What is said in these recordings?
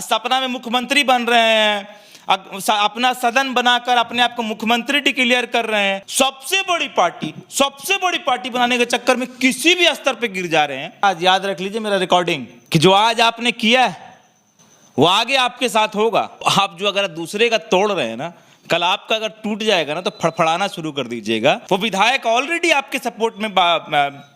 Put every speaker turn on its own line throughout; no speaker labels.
सपना में मुख्यमंत्री बन रहे हैं, अपना सदन बनाकर अपने आप को मुख्यमंत्री डिक्लेयर कर रहे हैं। सबसे बड़ी पार्टी बनाने के चक्कर में किसी भी स्तर पे गिर जा रहे हैं। आज याद रख लीजिए मेरा रिकॉर्डिंग कि जो आज आपने किया है वो आगे आपके साथ होगा। आप जो अगर दूसरे का तोड़ रहे हैं ना, कल आपका अगर टूट जाएगा ना तो फड़फड़ाना शुरू कर दीजिएगा। वो विधायक ऑलरेडी आपके सपोर्ट में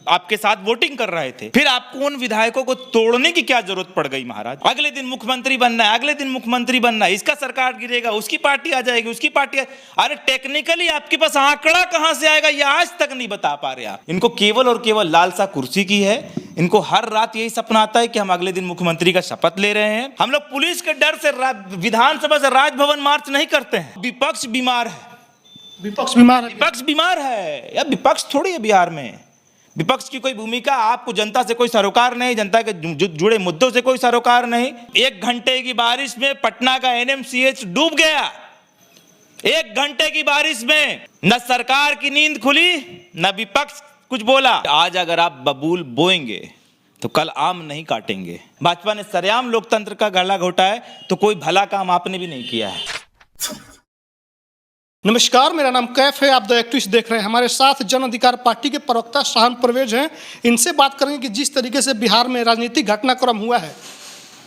आपके साथ वोटिंग कर रहे थे, फिर आपको उन विधायकों को तोड़ने की क्या जरूरत पड़ गई महाराज? अगले दिन मुख्यमंत्री बनना है, अगले दिन मुख्यमंत्री बनना है, इसका सरकार गिरेगा, उसकी पार्टी आ जाएगी, उसकी पार्टी अरे टेक्निकली आपके पास आंकड़ा कहां से आएगा ये आज तक नहीं बता पा रहे आप। इनको केवल और केवल लालसा कुर्सी की है। इनको हर रात यही सपना आता है कि हम अगले दिन मुख्यमंत्री का शपथ ले रहे हैं। हम लोग पुलिस के डर से विधानसभा से राजभवन मार्च नहीं करते हैं। विपक्ष बीमार है, विपक्ष बीमार है या विपक्ष थोड़ी है बिहार में। विपक्ष की कोई भूमिका, आपको जनता से कोई सरोकार नहीं, जनता के जुड़े मुद्दों से कोई सरोकार नहीं। 1 घंटे की बारिश में पटना का एनएमसीएच डूब गया। 1 घंटे की बारिश में न सरकार की नींद खुली न विपक्ष कुछ बोला। आज अगर आप बबूल बोएंगे तो कल आम नहीं काटेंगे। भाजपा ने सरेआम लोकतंत्र का गला घोटा है तो कोई भला काम आपने भी नहीं किया है।
नमस्कार, मेरा नाम कैफ है। आप द एक्टिविस्ट देख रहे हैं। हमारे साथ जन अधिकार पार्टी के प्रवक्ता शाहन परवेज हैं। इनसे बात करेंगे कि जिस तरीके से बिहार में राजनीतिक घटनाक्रम हुआ है,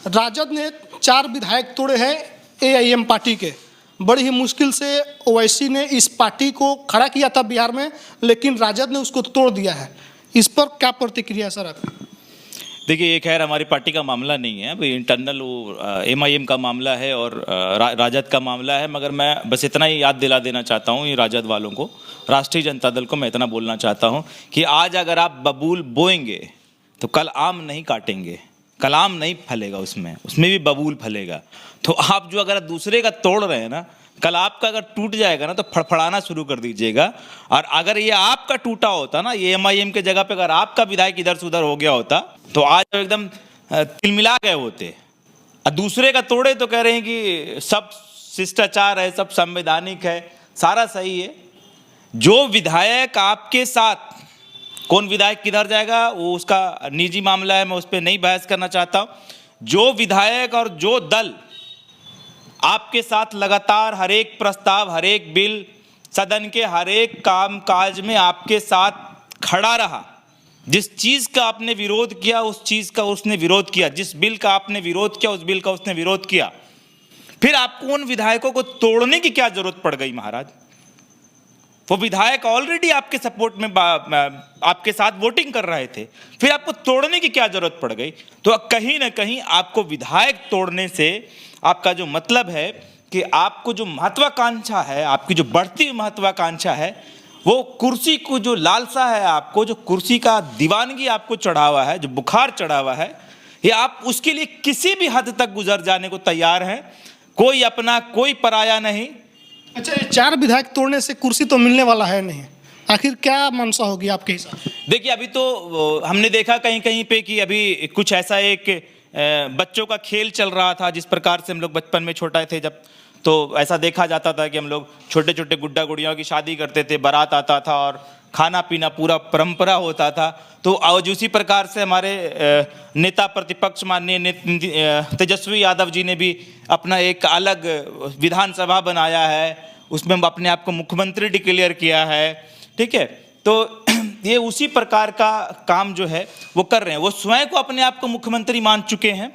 राजद ने 4 विधायक तोड़े हैं एआईएम पार्टी के। बड़ी ही मुश्किल से ओवैसी ने इस पार्टी को खड़ा किया था बिहार में, लेकिन राजद ने उसको तोड़ दिया है। इस पर क्या प्रतिक्रिया सर आपकी?
देखिए, ये खैर हमारी पार्टी का मामला नहीं है, भाई इंटरनल वो एमआईएम का मामला है और राजद का मामला है। मगर मैं बस इतना ही याद दिला देना चाहता हूँ ये राजद वालों को, राष्ट्रीय जनता दल को मैं इतना बोलना चाहता हूँ कि आज अगर आप बबूल बोएंगे तो कल आम नहीं काटेंगे, कल आम नहीं फलेगा, उसमें भी बबूल फलेगा। तो आप जो अगर दूसरे का तोड़ रहे हैं ना, कल आपका अगर टूट जाएगा ना तो फड़फड़ाना शुरू कर दीजिएगा। और अगर ये आपका टूटा होता ना, ये एमआईएम के जगह पे अगर आपका विधायक इधर से उधर हो गया होता तो आज एकदम तिलमिला गए होते। और दूसरे का तोड़े तो कह रहे हैं कि सब शिष्टाचार है, सब संवैधानिक है, सारा सही है। जो विधायक आपके साथ, कौन विधायक किधर जाएगा वो उसका निजी मामला है, मैं उस पर नहीं बहस करना चाहता हूँ। जो विधायक और जो दल आपके साथ लगातार हर एक प्रस्ताव, हर एक बिल, सदन के हर एक काम काज में आपके साथ खड़ा रहा, जिस चीज़ का आपने विरोध किया उस चीज़ का उसने विरोध किया, जिस बिल का आपने विरोध किया उस बिल का उसने विरोध किया, फिर आपको उन विधायकों को तोड़ने की क्या जरूरत पड़ गई महाराज? वो विधायक ऑलरेडी आपके सपोर्ट में आपके साथ वोटिंग कर रहे थे, फिर आपको तोड़ने की क्या जरूरत पड़ गई? तो कहीं ना कहीं आपको विधायक तोड़ने से आपका जो मतलब है कि आपको जो महत्वाकांक्षा है, आपकी जो बढ़ती हुई महत्वाकांक्षा है, वो कुर्सी को जो लालसा है, आपको जो कुर्सी का दीवानगी आपको चढ़ा हुआ है, जो बुखार चढ़ा हुआ है, ये आप उसके लिए किसी भी हद तक गुजर जाने को तैयार हैं। कोई अपना कोई पराया नहीं।
अच्छा, ये 4 विधायक तोड़ने से कुर्सी तो मिलने वाला है नहीं, आखिर क्या मंशा होगी आपके हिसाब से?
देखिए, अभी तो हमने देखा कहीं कहीं पे कि अभी कुछ ऐसा एक बच्चों का खेल चल रहा था। जिस प्रकार से हम लोग बचपन में छोटे थे जब, तो ऐसा देखा जाता था कि हम लोग छोटे छोटे गुड्डा गुड़ियों की शादी करते थे, बारात आता था और खाना पीना पूरा परंपरा होता था। तो आज उसी प्रकार से हमारे नेता प्रतिपक्ष माननीय तेजस्वी यादव जी ने भी अपना एक अलग विधानसभा बनाया है, उसमें अपने आप को मुख्यमंत्री डिक्लेयर किया है। ठीक है, तो ये उसी प्रकार का काम जो है वो कर रहे हैं। वो स्वयं को अपने आप को मुख्यमंत्री मान चुके हैं,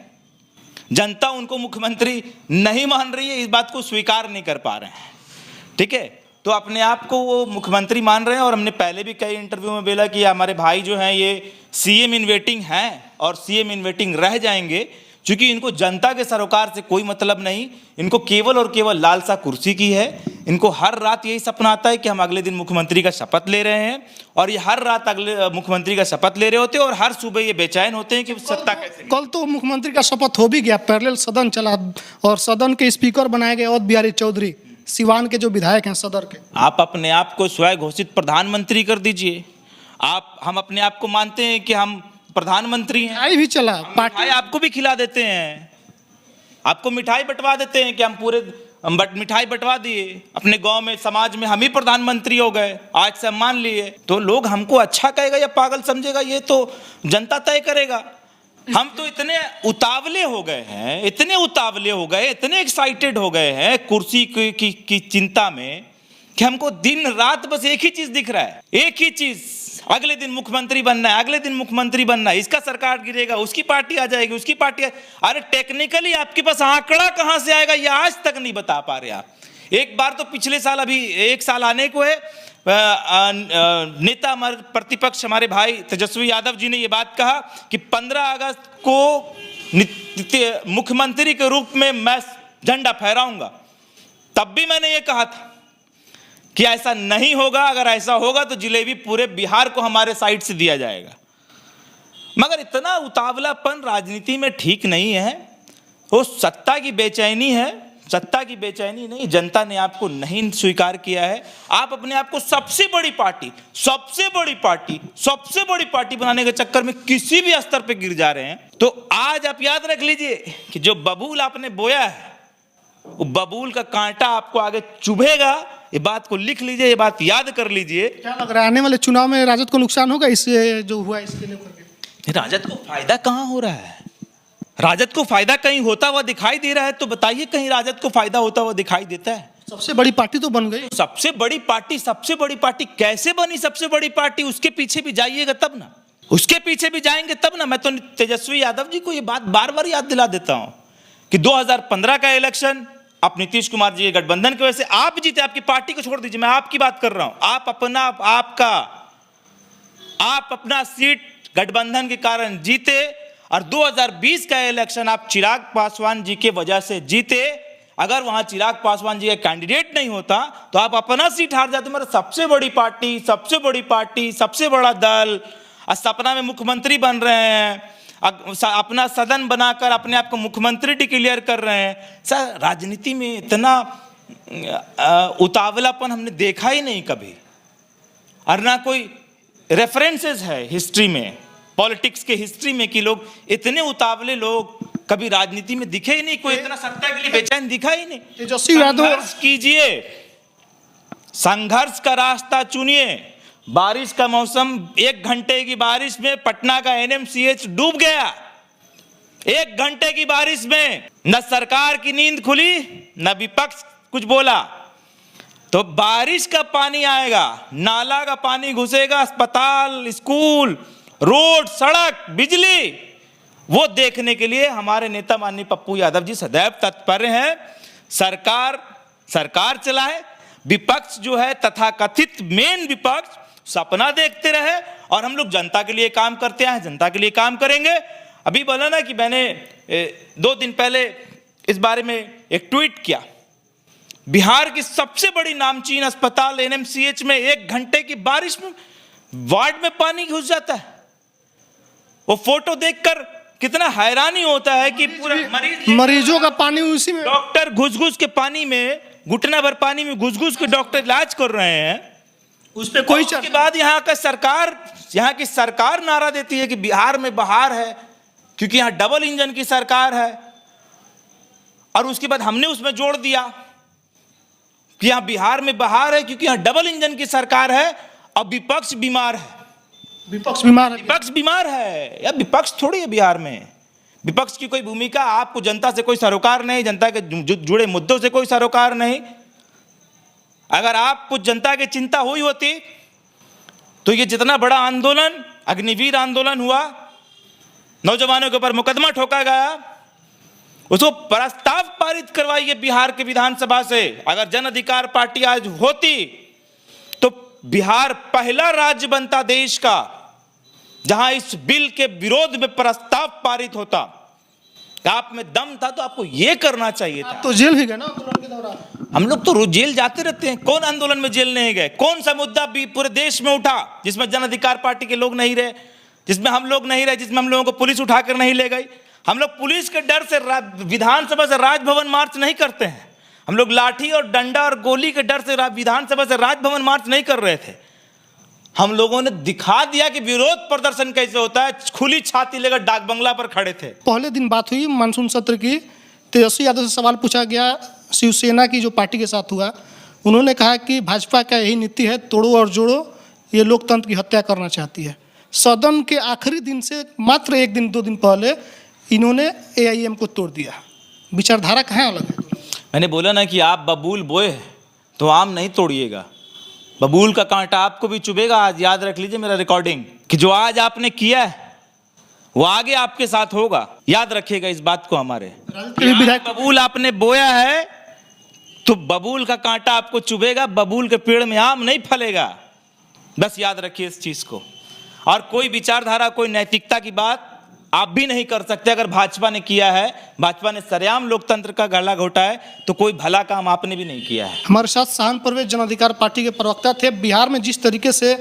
जनता उनको मुख्यमंत्री नहीं मान रही है, इस बात को स्वीकार नहीं कर पा रहे हैं। ठीक है, तो अपने आप को वो मुख्यमंत्री मान रहे हैं। और हमने पहले भी कई इंटरव्यू में बोला कि हमारे भाई जो हैं ये सीएम इन वेटिंग हैं और सीएम इन वेटिंग रह जाएंगे, क्योंकि इनको जनता के सरोकार से कोई मतलब नहीं, इनको केवल और केवल लालसा कुर्सी की है। इनको हर रात यही सपना आता है कि हम अगले दिन मुख्यमंत्री का शपथ ले रहे हैं, और ये हर रात अगले मुख्यमंत्री का शपथ ले रहे होते हैं और हर सुबह ये बेचैन होते हैं कि सत्ता कैसे।
कल तो मुख्यमंत्री का शपथ हो भी गया, पैरेलल सदन चला और सदन के स्पीकर बनाए गए अवध बिहारी चौधरी, सिवान के जो विधायक हैं सदर के।
आप अपने आप को स्वयं घोषित प्रधानमंत्री कर दीजिए। हम अपने आप को मानते हैं कि हम प्रधानमंत्री हैं।
मिठाई भी चला,
मिठाई आपको भी खिला देते हैं, आपको मिठाई बंटवा देते हैं कि हम पूरे मिठाई बंटवा दिए अपने गांव में, समाज में, हम ही प्रधानमंत्री हो गए, आज से हम मान लिए। तो लोग हमको अच्छा कहेगा या पागल समझेगा ये तो जनता तय करेगा। हम तो इतने उतावले हो गए हैं, इतने उतावले हो गए, इतने एक्साइटेड हो गए हैं कुर्सी की चिंता में कि हमको दिन रात बस एक ही चीज दिख रहा है, एक ही चीज, अगले दिन मुख्यमंत्री बनना है, अगले दिन मुख्यमंत्री बनना है, इसका सरकार गिरेगा, उसकी पार्टी आ जाएगी, उसकी पार्टी अरे टेक्निकली आपके पास आंकड़ा कहां से आएगा ये आज तक नहीं बता पा रहे आप। एक बार तो पिछले साल, अभी एक साल आने को है, नेता हमारे प्रतिपक्ष हमारे भाई तेजस्वी यादव जी ने ये बात कहा कि 15 अगस्त को मुख्यमंत्री के रूप में मैं झंडा फहराऊंगा। तब भी मैंने ये कहा था कि ऐसा नहीं होगा, अगर ऐसा होगा तो जिलेबी पूरे बिहार को हमारे साइड से दिया जाएगा। मगर इतना उतावलापन राजनीति में ठीक नहीं है। वो सत्ता की बेचैनी है, सत्ता की बेचैनी नहीं, जनता ने आपको नहीं स्वीकार किया है। आप अपने आप को सबसे बड़ी पार्टी, सबसे बड़ी पार्टी, सबसे बड़ी पार्टी बनाने के चक्कर में किसी भी स्तर पे गिर जा रहे हैं। तो आज आप याद रख लीजिए कि जो बबूल आपने बोया है वो बबूल का कांटा आपको आगे चुभेगा। ये बात को लिख लीजिए, ये बात याद कर लीजिए।
क्या लग रहा है आने वाले चुनाव में राजद को नुकसान होगा इससे जो हुआ इसके लेकर के?
राजद को फायदा कहां हो रहा है? राजद को फायदा कहीं होता हुआ दिखाई दे रहा है तो बताइए, कहीं राजद को फायदा होता हुआ दिखाई देता है?
सबसे बड़ी पार्टी तो बन गई।
सबसे बड़ी पार्टी, सबसे बड़ी पार्टी कैसे बनी सबसे बड़ी पार्टी? उसके पीछे भी जाइएगा तब ना, उसके पीछे भी जाएंगे तब ना। मैं तो तेजस्वी यादव जी को ये बात बार बार याद दिला देता हूं कि 2015 का इलेक्शन आप नीतीश कुमार जी के गठबंधन की वजह से आप जीते। आपकी पार्टी को छोड़ दीजिए, मैं आपकी बात कर रहा हूं। आप अपना सीट गठबंधन के कारण जीते और 2020 का इलेक्शन आप चिराग पासवान जी के वजह से जीते। अगर वहां चिराग पासवान जी का कैंडिडेट नहीं होता तो आप अपना सीट हार जाते। मेरा सबसे बड़ी पार्टी, सबसे बड़ी पार्टी, सबसे बड़ा दल, और सपना में मुख्यमंत्री बन रहे हैं, अपना सदन बनाकर अपने आप को मुख्यमंत्री डिक्लेयर कर रहे हैं। सर, राजनीति में इतना उतावलापन हमने देखा ही नहीं कभी, और ना कोई रेफरेंसेस है हिस्ट्री में, पॉलिटिक्स के हिस्ट्री में कि लोग इतने उतावले लोग कभी राजनीति में दिखे ही नहीं। कोई इतना सत्ता के लिए बेचैन दिखा ही नहीं।
तेजस्वी यादव
संघर्ष कीजिए, संघर्ष का रास्ता चुनिए। बारिश का मौसम, 1 घंटे की बारिश में पटना का एनएमसीएच डूब गया। 1 घंटे की बारिश में न सरकार की नींद खुली, न विपक्ष कुछ बोला। तो बारिश का पानी आएगा, नाला का पानी घुसेगा, अस्पताल, स्कूल, रोड, सड़क, बिजली, वो देखने के लिए हमारे नेता माननीय पप्पू यादव जी सदैव तत्पर हैं। सरकार चलाए, विपक्ष जो है तथाकथित मेन विपक्ष सपना देखते रहे, और हम लोग जनता के लिए काम करते हैं, जनता के लिए काम करेंगे। अभी बोला ना कि मैंने 2 दिन पहले इस बारे में एक ट्वीट किया। बिहार की सबसे बड़ी नामचीन अस्पताल एनएमसीएच में 1 घंटे की बारिश में वार्ड में पानी घुस जाता है। वो फोटो देखकर कितना हैरानी होता है कि पूरा
मरीजों का पानी उसी में,
डॉक्टर घुस के पानी में, घुटना भर पानी में घुस के डॉक्टर इलाज कर रहे हैं। उस पे कोई के बाद यहाँ की सरकार नारा देती है कि बिहार में बहार है क्योंकि यहाँ डबल इंजन की सरकार है, और उसके बाद हमने उसमें जोड़ दिया कि यहाँ बिहार में बहार है क्योंकि यहाँ डबल इंजन की सरकार है। अब विपक्ष बीमार है,
विपक्ष बीमार है,
विपक्ष बीमार है। या विपक्ष थोड़ी है बिहार में, विपक्ष की कोई भूमिका, आपको जनता से कोई सरोकार नहीं, जनता के जुड़े मुद्दों से कोई सरोकार नहीं। अगर आपको जनता की चिंता हुई होती तो ये जितना बड़ा आंदोलन, अग्निवीर आंदोलन हुआ, नौजवानों के ऊपर मुकदमा ठोका गया, उसको प्रस्ताव पारित करवाइए बिहार के विधानसभा से। अगर जन अधिकार पार्टी आज होती तो बिहार पहला राज्य बनता देश का जहां इस बिल के विरोध में प्रस्ताव पारित होता। आप में दम था तो आपको यह करना चाहिए था।
तो जेल भी गए ना आंदोलन के दौरान।
हम लोग तो रोज जेल जाते रहते हैं, कौन आंदोलन में जेल नहीं गए? कौन सा मुद्दा भी पूरे देश में उठा जिसमें जन अधिकार पार्टी के लोग नहीं रहे, जिसमें हम लोग नहीं रहे, जिसमें हम लोगों को पुलिस उठाकर नहीं ले गई? हम लोग पुलिस के डर से विधानसभा से राजभवन मार्च नहीं करते हैं। हम लोग लाठी और डंडा और गोली के डर से विधानसभा से राजभवन मार्च नहीं कर रहे थे। हम लोगों ने दिखा दिया कि विरोध प्रदर्शन कैसे होता है। खुली छाती लेकर डाक बंगला पर खड़े थे।
पहले दिन बात हुई मानसून सत्र की, तेजस्वी यादव से सवाल पूछा गया शिवसेना की जो पार्टी के साथ हुआ। उन्होंने कहा कि भाजपा का यही नीति है, तोड़ो और जोड़ो, ये लोकतंत्र की हत्या करना चाहती है। सदन के आखिरी दिन से मात्र 1 दिन 2 दिन पहले इन्होंने AIM को तोड़ दिया। विचारधारा कहाँ अलग है?
मैंने बोला ना कि आप बबूल बोए तो आम नहीं तोड़िएगा, बबूल का कांटा आपको भी चुभेगा। आज याद रख लीजिए मेरा रिकॉर्डिंग कि जो आज आपने किया है वो आगे आपके साथ होगा। याद रखिएगा इस बात को हमारे।
विधायक
बबूल आपने बोया है तो बबूल का कांटा आपको चुभेगा, बबूल के पेड़ में आम नहीं फलेगा। बस याद रखिए इस चीज को। और कोई विचारधारा, कोई नैतिकता की बात आप भी नहीं कर सकते। अगर भाजपा ने किया है, भाजपा ने सरेआम लोकतंत्र का गला घोटा है, तो कोई भला काम आपने भी नहीं किया है।
हमारे साथ साहन परवेज जन अधिकार पार्टी के प्रवक्ता थे। बिहार में जिस तरीके से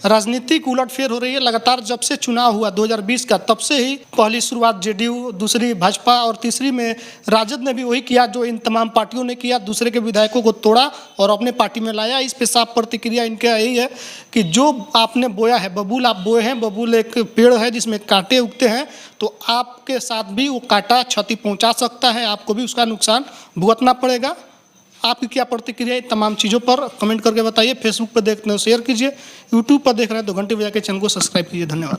राजनीतिक उलटफेर हो रही है लगातार, जब से चुनाव हुआ 2020 का, तब से ही पहली शुरुआत JDU, दूसरी भाजपा और तीसरी में राजद ने भी वही किया जो इन तमाम पार्टियों ने किया। दूसरे के विधायकों को तोड़ा और अपने पार्टी में लाया। इस पे साफ प्रतिक्रिया इनका यही है कि जो आपने बोया है, बबूल आप बोए हैं, बबूल एक पेड़ है जिसमें कांटे उगते हैं, तो आपके साथ भी वो कांटा क्षति पहुंचा सकता है, आपको भी उसका नुकसान भुगतना पड़ेगा। आपकी क्या प्रतिक्रिया है तमाम चीज़ों पर कमेंट करके बताइए। फेसबुक पर देख रहे हो शेयर कीजिए, यूट्यूब पर देख रहे हैं तो घंटी बजा के चैनल को सब्सक्राइब कीजिए। धन्यवाद।